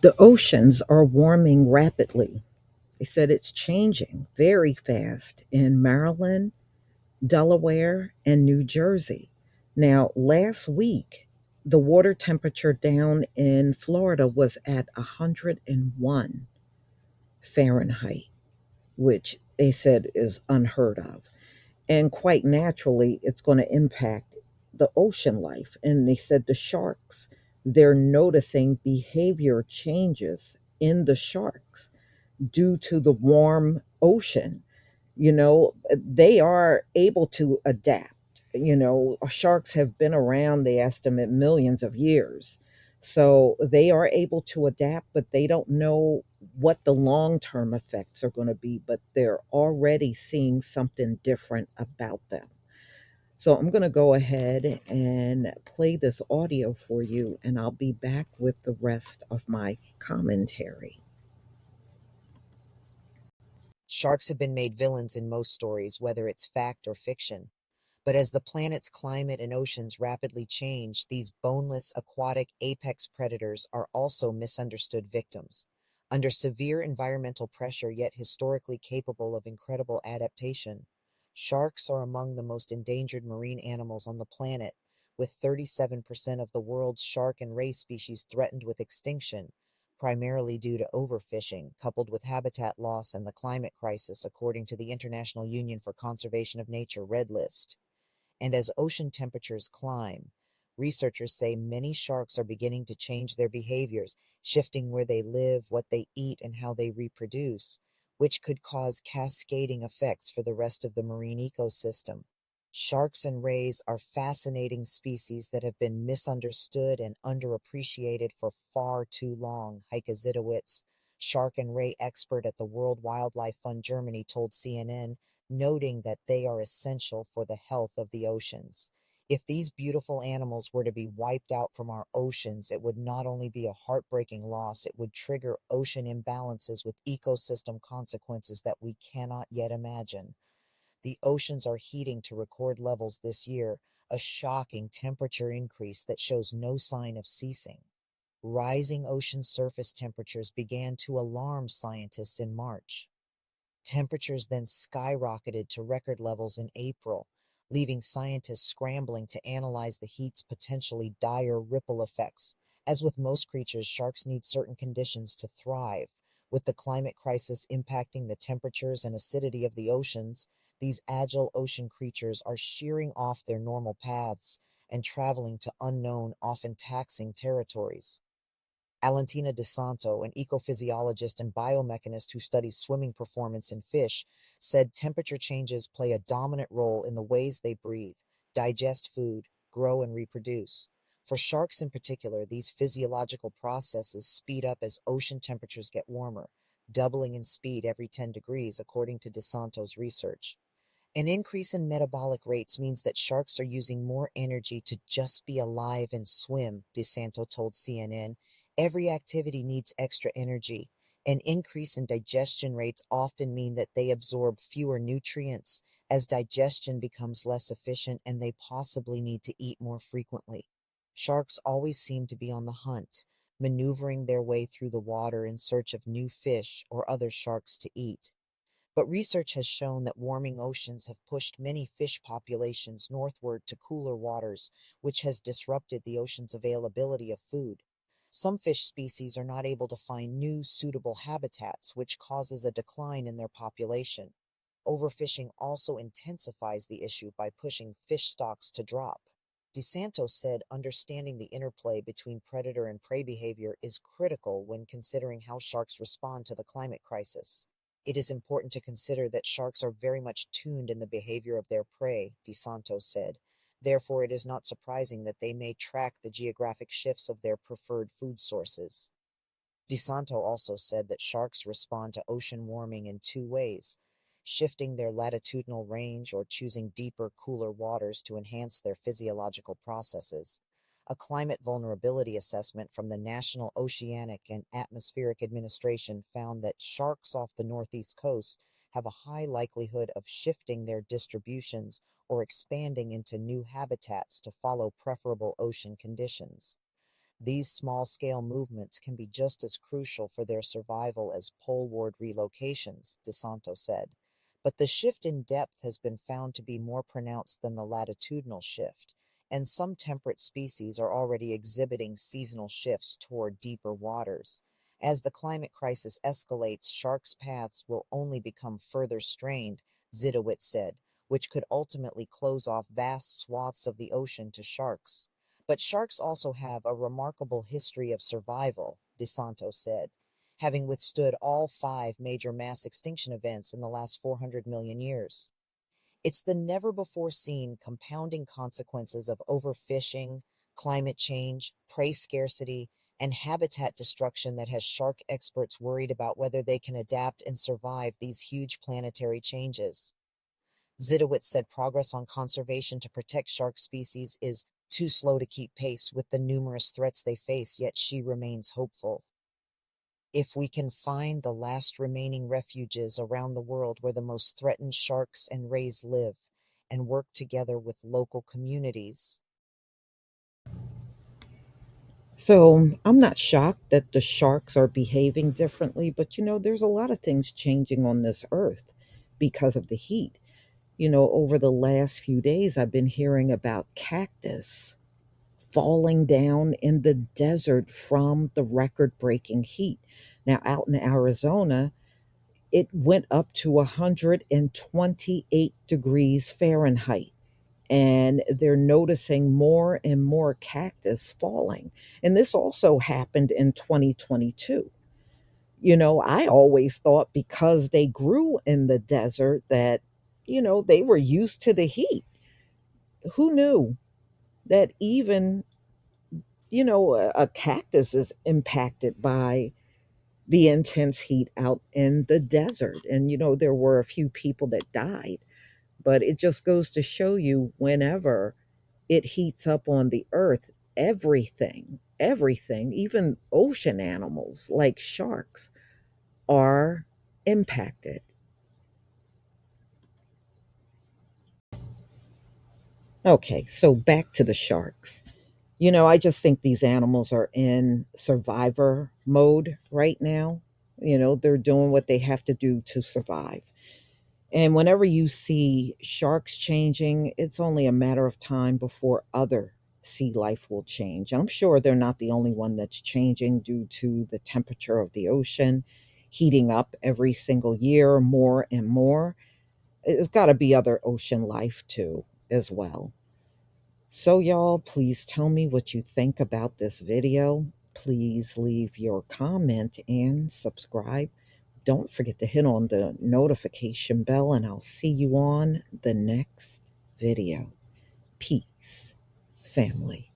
The oceans are warming rapidly. They said it's changing very fast in Maryland, Delaware, and New Jersey. Now, last week, the water temperature down in Florida was at 101 Fahrenheit, which they said is unheard of. And quite naturally, it's going to impact the ocean life. And they said the sharks, they're noticing behavior changes in the sharks due to the warm ocean. They are able to adapt. Sharks have been around, they estimate, millions of years. So they are able to adapt, but they don't know what the long term effects are going to be, but they're already seeing something different about them. So I'm going to go ahead and play this audio for you, and I'll be back with the rest of my commentary. Sharks have been made villains in most stories, whether it's fact or fiction. But as the planet's climate and oceans rapidly change, these boneless aquatic apex predators are also misunderstood victims. Under severe environmental pressure, yet historically capable of incredible adaptation, sharks are among the most endangered marine animals on the planet, with 37% of the world's shark and ray species threatened with extinction, primarily due to overfishing, coupled with habitat loss and the climate crisis, according to the International Union for Conservation of Nature Red List. And as ocean temperatures climb, researchers say many sharks are beginning to change their behaviors, shifting where they live, what they eat, and how they reproduce, which could cause cascading effects for the rest of the marine ecosystem. Sharks and rays are fascinating species that have been misunderstood and underappreciated for far too long, Heike Zitowitz, shark and ray expert at the World Wildlife Fund Germany, told CNN, noting that they are essential for the health of the oceans. If these beautiful animals were to be wiped out from our oceans, it would not only be a heartbreaking loss, it would trigger ocean imbalances with ecosystem consequences that we cannot yet imagine. The oceans are heating to record levels this year, a shocking temperature increase that shows no sign of ceasing. Rising ocean surface temperatures began to alarm scientists in March. Temperatures then skyrocketed to record levels in April, leaving scientists scrambling to analyze the heat's potentially dire ripple effects. As with most creatures, sharks need certain conditions to thrive. With the climate crisis impacting the temperatures and acidity of the oceans, these agile ocean creatures are shearing off their normal paths and traveling to unknown, often taxing territories. Alentina DeSanto, an ecophysiologist and biomechanist who studies swimming performance in fish, said temperature changes play a dominant role in the ways they breathe, digest food, grow, and reproduce. For sharks in particular, these physiological processes speed up as ocean temperatures get warmer, doubling in speed every 10 degrees, according to DeSanto's research. An increase in metabolic rates means that sharks are using more energy to just be alive and swim, DeSanto told CNN. Every activity needs extra energy. An increase in digestion rates often mean that they absorb fewer nutrients as digestion becomes less efficient and they possibly need to eat more frequently. Sharks always seem to be on the hunt, maneuvering their way through the water in search of new fish or other sharks to eat. But research has shown that warming oceans have pushed many fish populations northward to cooler waters, which has disrupted the ocean's availability of food. Some fish species are not able to find new suitable habitats, which causes a decline in their population. Overfishing also intensifies the issue by pushing fish stocks to drop. DeSanto said understanding the interplay between predator and prey behavior is critical when considering how sharks respond to the climate crisis. It is important to consider that sharks are very much tuned in the behavior of their prey, DeSanto said. Therefore, it is not surprising that they may track the geographic shifts of their preferred food sources. DeSanto also said that sharks respond to ocean warming in two ways: shifting their latitudinal range or choosing deeper, cooler waters to enhance their physiological processes. A climate vulnerability assessment from the National Oceanic and Atmospheric Administration found that sharks off the northeast coast have a high likelihood of shifting their distributions or expanding into new habitats to follow preferable ocean conditions. These small scale movements can be just as crucial for their survival as poleward relocations, DeSanto said. But the shift in depth has been found to be more pronounced than the latitudinal shift, and some temperate species are already exhibiting seasonal shifts toward deeper waters. As the climate crisis escalates, sharks' paths will only become further strained, Zidowitz said, which could ultimately close off vast swaths of the ocean to sharks. But sharks also have a remarkable history of survival, DeSanto said, having withstood all five major mass extinction events in the last 400 million years. It's the never before seen compounding consequences of overfishing, climate change, prey scarcity, and habitat destruction that has shark experts worried about whether they can adapt and survive these huge planetary changes. Zidowitz said progress on conservation to protect shark species is too slow to keep pace with the numerous threats they face, yet she remains hopeful. If we can find the last remaining refuges around the world where the most threatened sharks and rays live, and work together with local communities. So I'm not shocked that the sharks are behaving differently, but there's a lot of things changing on this earth because of the heat. Over the last few days, I've been hearing about cactus falling down in the desert from the record breaking heat. Now, out in Arizona, it went up to 128 degrees Fahrenheit. And they're noticing more and more cactus falling. And this also happened in 2022. I always thought because they grew in the desert that, they were used to the heat. Who knew that even, a cactus is impacted by the intense heat out in the desert? And, there were a few people that died, but it just goes to show you whenever it heats up on the earth, everything, even ocean animals like sharks are impacted. Okay, so back to the sharks. I just think these animals are in survivor mode right now. They're doing what they have to do to survive. And whenever you see sharks changing, it's only a matter of time before other sea life will change. I'm sure they're not the only one that's changing due to the temperature of the ocean heating up every single year more and more. It's got to be other ocean life too, as well. So, y'all, please tell me what you think about this video. Please leave your comment and subscribe. Don't forget to hit on the notification bell, and I'll see you on the next video. Peace, family.